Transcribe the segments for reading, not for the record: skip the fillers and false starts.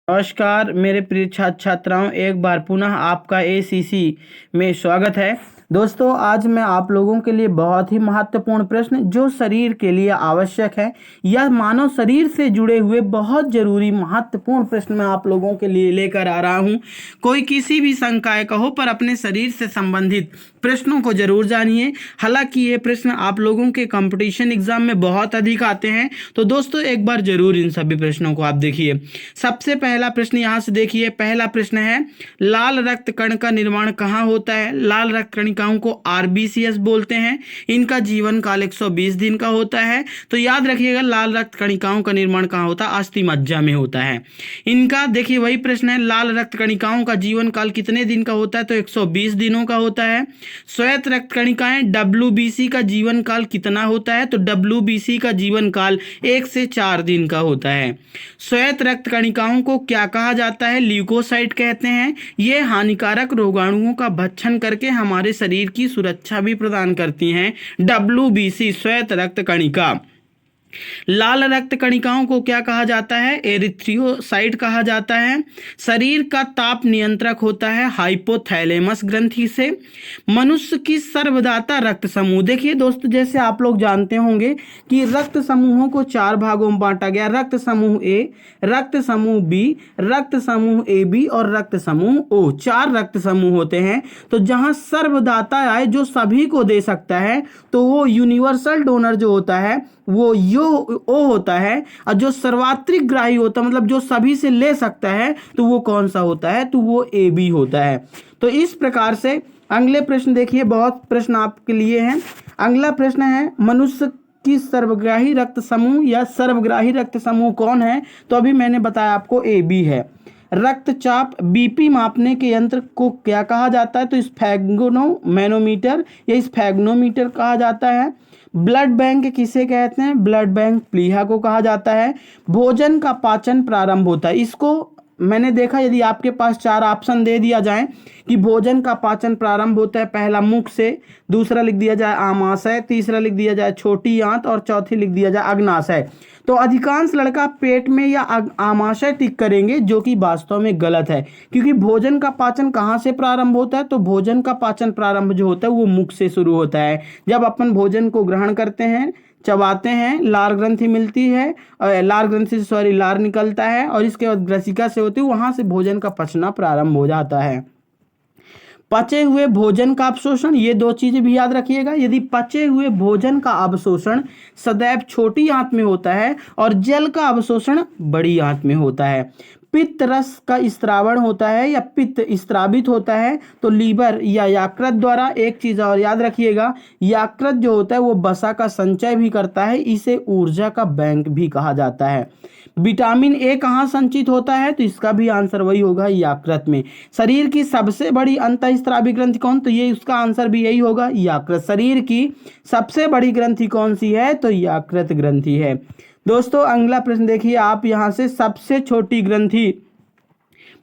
नमस्कार मेरे प्रिय छात्र छात्राओं, एक बार पुनः आपका एसीसी में स्वागत है। दोस्तों, आज मैं आप लोगों के लिए बहुत ही महत्वपूर्ण प्रश्न जो शरीर के लिए आवश्यक है या मानव शरीर से जुड़े हुए बहुत जरूरी महत्वपूर्ण प्रश्न मैं आप लोगों के लिए लेकर आ रहा हूं। कोई किसी भी संकाय का हो पर अपने शरीर से संबंधित प्रश्नों को जरूर जानिए। हालांकि ये प्रश्न आप लोगों के कंपटीशन एग्जाम में बहुत अधिक आते हैं, तो दोस्तों एक बार जरूर इन सभी प्रश्नों को आप देखिए। सबसे पहला प्रश्न यहाँ से देखिए। पहला प्रश्न है, लाल रक्त कण का निर्माण कहाँ होता है? लाल रक्त कणिकाओं को आरबीसीएस बोलते हैं। इनका जीवन काल 120 दिन का होता है। तो याद रखिएगा, लाल रक्त कणिकाओं का निर्माण कहाँ होता है? अस्थि मज्जा में होता है। इनका देखिए वही प्रश्न है, लाल रक्त कणिकाओं का जीवन काल कितने दिन का होता है? तो 120 दिनों का होता है। श्वेत रक्त कणिकाएं डब्ल्यूबीसी का जीवन काल कितना होता है? तो डब्ल्यूबीसी का जीवन काल 1 से 4 दिन का होता है। श्वेत रक्त कणिकाओं को क्या कहा जाता है? ल्यूकोसाइट कहते हैं। ये हानिकारक रोगाणुओं का भक्षण करके हमारे शरीर की सुरक्षा भी प्रदान करती हैं। डब्ल्यूबीसी श्वेत रक्त कणिका। लाल रक्त कणिकाओं को क्या कहा जाता है? एरिथ्रियोसाइट कहा जाता है। शरीर का ताप नियंत्रक होता है हाइपोथैलेमस ग्रंथि से। मनुष्य की सर्वदाता रक्त समूह, देखिए दोस्तों, जैसे आप लोग जानते होंगे कि रक्त समूहों को 4 भागों में बांटा गया। रक्त समूह ए, रक्त समूह बी, रक्त समूह ए बी और रक्त समूह ओ। 4 रक्त समूह होते हैं। तो जहां सर्वदाता आए, जो सभी को दे सकता है, तो वो यूनिवर्सल डोनर जो होता है वो ओ होता है। और जो सर्वात्रिक ग्राही होता है, मतलब जो सभी से ले सकता है, तो वो कौन सा होता है? तो वो ए बी होता है। तो इस प्रकार से अगले प्रश्न देखिए, बहुत प्रश्न आपके लिए हैं। अगला प्रश्न है, मनुष्य की सर्वग्राही रक्त समूह या सर्वग्राही रक्त समूह कौन है? तो अभी मैंने बताया आपको ए बी है। रक्तचाप बीपी मापने के यंत्र को क्या कहा जाता है? तो स्फैग्नोमैनोमीटर या स्फैग्नोमीटर कहा जाता है। ब्लड बैंक किसे कहते हैं? ब्लड बैंक प्लीहा को कहा जाता है। भोजन का पाचन प्रारंभ होता है, इसको मैंने देखा, यदि आपके पास 4 ऑप्शन दे दिया जाए कि भोजन का पाचन प्रारंभ होता है पहला मुख से, दूसरा लिख दिया जाए आमाशय, तीसरा लिख दिया जाए छोटी आंत और चौथी लिख दिया जाए अग्नाशय, तो अधिकांश लड़का पेट में या आमाशय टिक करेंगे, जो कि वास्तव में गलत है। क्योंकि भोजन का पाचन कहाँ से प्रारंभ होता है? तो भोजन का पाचन प्रारंभ जो होता है वो मुख से शुरू होता है। जब अपन भोजन को ग्रहण करते हैं, चबाते हैं, लार ग्रंथि मिलती है, लार ग्रंथि से लार निकलता है और इसके बाद ग्रसिका से होती है, वहां से भोजन का पचना प्रारंभ हो जाता है। पचे हुए भोजन का अवशोषण, ये 2 चीजें भी याद रखिएगा। यदि पचे हुए भोजन का अवशोषण सदैव छोटी आंत में होता है और जल का अवशोषण बड़ी आंत में होता है। पित्त रस का स्त्रावण होता है या पित्त स्त्रावित होता है तो लीवर या यकृत द्वारा। एक चीज और याद रखिएगा, यकृत जो होता है वो वसा का संचय भी करता है, इसे ऊर्जा का बैंक भी कहा जाता है। विटामिन ए कहाँ संचित होता है? तो इसका भी आंसर वही होगा, यकृत में। शरीर की सबसे बड़ी अंतःस्रावी ग्रंथि कौन? तो ये उसका आंसर भी यही होगा, यकृत। शरीर की सबसे बड़ी ग्रंथि कौन सी है? तो यकृत ग्रंथि है। दोस्तों अगला प्रश्न देखिए आप यहाँ से, सबसे छोटी ग्रंथि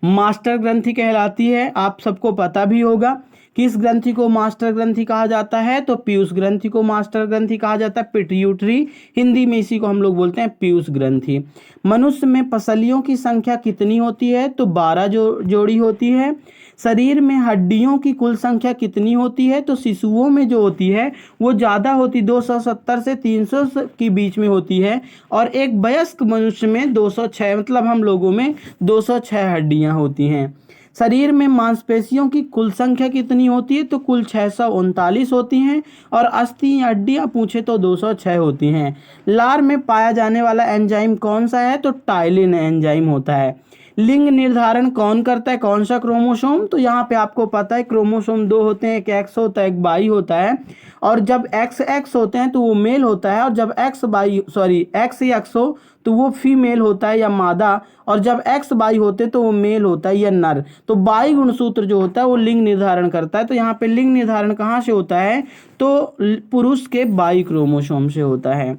मास्टर ग्रंथि कहलाती है। आप सबको पता भी होगा किस ग्रंथि को मास्टर ग्रंथि कहा जाता है? तो पीयूष ग्रंथि को मास्टर ग्रंथि कहा जाता है। पिट्यूटरी, हिंदी में इसी को हम लोग बोलते हैं पीयूष ग्रंथि। मनुष्य में पसलियों की संख्या कितनी होती है? तो 12 जोड़ी होती है। शरीर में हड्डियों की कुल संख्या कितनी होती है? तो शिशुओं में जो होती है वो ज़्यादा होती, 270 से 300 के बीच में होती है, और एक वयस्क मनुष्य में 206, मतलब हम लोगों में 206 हड्डियां होती हैं। शरीर में मांसपेशियों की कुल संख्या कितनी होती है? तो कुल 639 होती हैं, और अस्थि हड्डियां पूछे तो 206 होती हैं। लार में पाया जाने वाला एंजाइम कौन सा है? तो टाइलिन एंजाइम होता है। लिंग निर्धारण कौन करता है? कौन सा क्रोमोसोम? तो यहाँ पे आपको पता है क्रोमोसोम 2 होते हैं, एक एक्स होता है, एक वाई होता है। और जब एक्स होते हैं तो वो मेल होता है, और जब एक्स एक्स हो तो वो फीमेल होता है या मादा, और जब एक्स वाई होते तो वो मेल होता है या नर। तो बाई गुणसूत्र जो होता है वो लिंग निर्धारण करता है। तो यहाँ पे लिंग निर्धारण कहाँ से होता है? तो पुरुष के बाई क्रोमोसोम से होता है।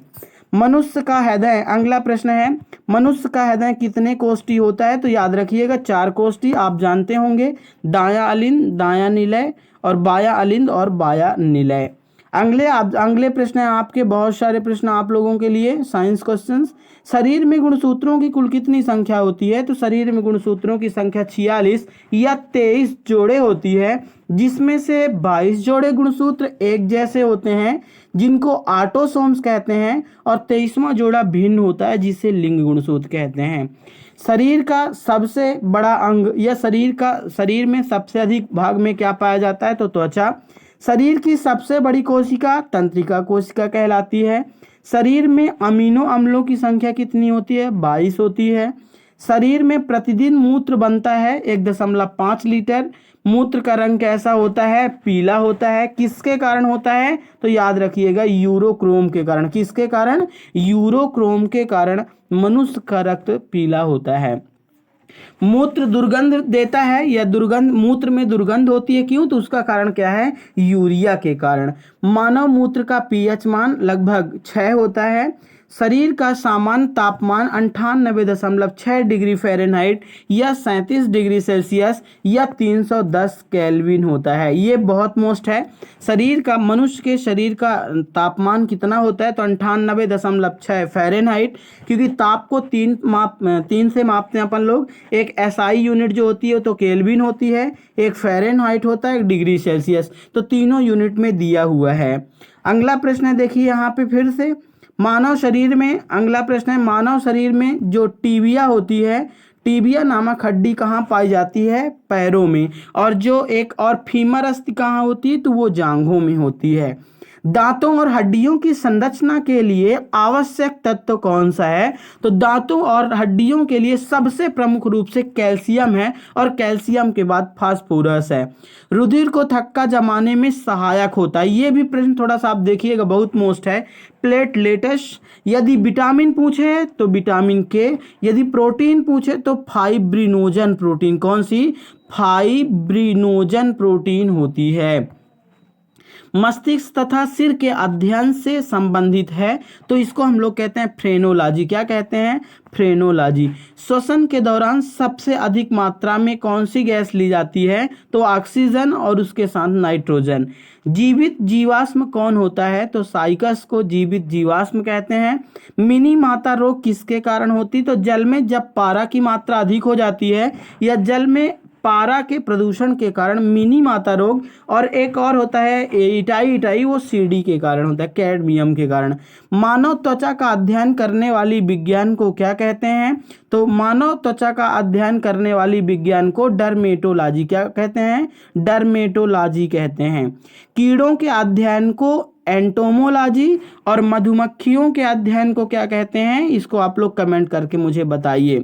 मनुष्य का हृदय, अगला प्रश्न है, मनुष्य का हृदय कितने कोष्ठी होता है? तो याद रखिएगा 4 कोष्ठी। आप जानते होंगे, दायां अलिंद, दायां निलय और बायां अलिंद और बायां निलय। अगले प्रश्न है आपके, बहुत सारे प्रश्न आप लोगों के लिए साइंस क्वेश्चंस। शरीर में गुणसूत्रों की कुल कितनी संख्या होती है? तो शरीर में गुणसूत्रों की संख्या 46 या 23 जोड़े होती है, जिसमें से 22 जोड़े गुणसूत्र एक जैसे होते हैं जिनको ऑटोसोम्स कहते हैं, और 23वां जोड़ा भिन्न होता है जिसे लिंग गुणसूत्र कहते हैं। शरीर का सबसे बड़ा अंग या शरीर में सबसे अधिक भाग में क्या पाया जाता है? तो त्वचा। शरीर की सबसे बड़ी कोशिका तंत्रिका कोशिका कहलाती है। शरीर में अमीनो अम्लों की संख्या कितनी होती है? 22 होती है। शरीर में प्रतिदिन मूत्र बनता है 1.5 लीटर। मूत्र का रंग कैसा होता है? पीला होता है। किसके कारण होता है? तो याद रखिएगा, यूरोक्रोम के कारण। किसके कारण? यूरोक्रोम के कारण मनुष्य का रक्त पीला होता है। मूत्र दुर्गंध देता है या मूत्र में दुर्गंध होती है, क्यों? तो उसका कारण क्या है? यूरिया के कारण। मानव मूत्र का पीएच मान लगभग 6 होता है। शरीर का सामान्य तापमान 98.6 डिग्री फ़ारेनहाइट या 37 डिग्री सेल्सियस या 310 केल्विन होता है। ये बहुत मोस्ट है। मनुष्य के शरीर का तापमान कितना होता है? तो 98.6 फ़ारेनहाइट, क्योंकि ताप को 3 से मापते हैं अपन लोग। एक एसआई यूनिट जो होती है तो केल्विन होती है, एक फ़ारेनहाइट होता है, एक डिग्री सेल्सियस, तो तीनों यूनिट में दिया हुआ है। अगला प्रश्न है, देखिए यहाँ पे फिर से अगला प्रश्न है, मानव शरीर में जो टीबिया होती है, टीबिया नामक हड्डी कहाँ पाई जाती है? पैरों में। और फीमर अस्थि कहाँ होती है? तो वो जांघों में होती है। दांतों और हड्डियों की संरचना के लिए आवश्यक तत्व कौन सा है? तो दांतों और हड्डियों के लिए सबसे प्रमुख रूप से कैल्शियम है, और कैल्शियम के बाद फास्फोरस है। रुधिर को थक्का जमाने में सहायक होता है। ये भी प्रश्न थोड़ा सा आप देखिएगा, बहुत मोस्ट है। प्लेटलेट्स। यदि विटामिन पूछे तो विटामिन के, यदि प्रोटीन पूछे तो फाइब्रिनोजन प्रोटीन। कौन सी? फाइब्रिनोजन प्रोटीन होती है। मस्तिष्क तथा सिर के अध्ययन से संबंधित है, तो इसको हम लोग कहते हैं फ्रेनोलॉजी। क्या कहते हैं? फ्रेनोलॉजी। श्वसन के दौरान सबसे अधिक मात्रा में कौन सी गैस ली जाती है? तो ऑक्सीजन और उसके साथ नाइट्रोजन। जीवित जीवाश्म कौन होता है? तो साइकस को जीवित जीवाश्म कहते हैं। मिनी माता रोग किसके कारण होती? तो जल में जब पारा की मात्रा अधिक हो जाती है या जल में पारा के प्रदूषण के कारण मिनी माता रोग, और एक और होता है इटाई, वो सीडी के कारण होता है, कैडमियम के कारण। मानव त्वचा का अध्ययन करने वाली विज्ञान को क्या कहते हैं? तो मानव त्वचा का अध्ययन करने वाली विज्ञान को डर्मेटोलॉजी क्या कहते हैं? डर्मेटोलॉजी कहते हैं। कीड़ों के अध्ययन को एंटोमोलॉजी, और मधुमक्खियों के अध्ययन को क्या कहते हैं? इसको आप लोग कमेंट करके मुझे बताइए।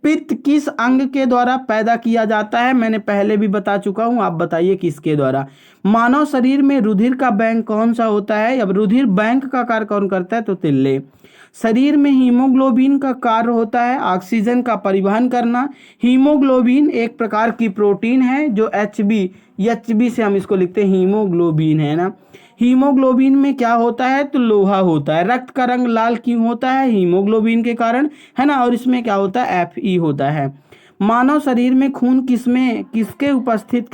पित्त किस अंग के द्वारा पैदा किया जाता है? मैंने पहले भी बता चुका हूं, आप बताइए किसके द्वारा। मानव शरीर में रुधिर का बैंक कौन सा होता है? अब रुधिर बैंक का कार्य कौन करता है? तो तिल्ले। शरीर में हीमोग्लोबिन का कार्य होता है ऑक्सीजन का परिवहन करना। हीमोग्लोबिन एक प्रकार की प्रोटीन है जो एचबी से हम इसको लिखते हैं, हीमोग्लोबिन है ना। हीमोग्लोबिन में क्या होता है? तो लोहा होता है। रक्त का रंग लाल क्यों होता है? हीमोग्लोबिन के कारण, है ना। और इसमें क्या होता है? Fe होता है। मानव शरीर में खून किसके उपस्थित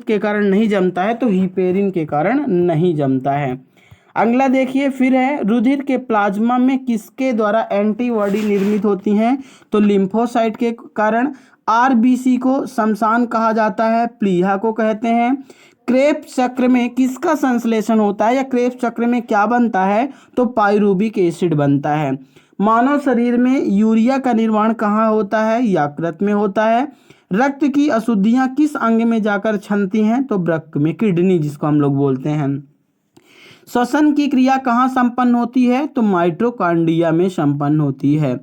के कारण नहीं जमता है? तो हिपेरिन के कारण नहीं जमता है। अगला देखिए फिर है, रुधिर के प्लाज्मा में किसके द्वारा एंटीबॉडी निर्मित होती हैं? तो लिम्फोसाइट के कारण। आरबीसी को शमशान कहा जाता है, प्लीहा को कहते हैं। क्रेब्स चक्र में किसका संश्लेषण होता है, या क्रेब्स चक्र में क्या बनता है? तो पाइरूबिक एसिड बनता है। मानव शरीर में यूरिया का निर्माण कहाँ होता है? यकृत में होता है। रक्त की अशुद्धियां किस अंग में जाकर छनती हैं? तो वृक्क में, किडनी जिसको हम लोग बोलते हैं। श्वसन की क्रिया कहाँ संपन्न होती है? तो माइटोकॉन्ड्रिया में संपन्न होती है।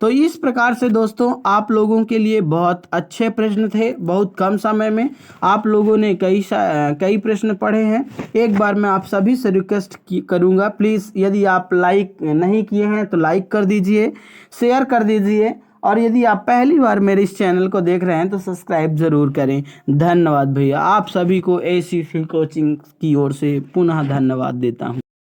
तो इस प्रकार से दोस्तों आप लोगों के लिए बहुत अच्छे प्रश्न थे। बहुत कम समय में आप लोगों ने कई प्रश्न पढ़े हैं। एक बार मैं आप सभी से रिक्वेस्ट करूंगा, प्लीज़ यदि आप लाइक नहीं किए हैं तो लाइक कर दीजिए, शेयर कर दीजिए, और यदि आप पहली बार मेरे इस चैनल को देख रहे हैं तो सब्सक्राइब ज़रूर करें। धन्यवाद भैया, आप सभी को ACC कोचिंग की ओर से पुनः धन्यवाद देता हूँ।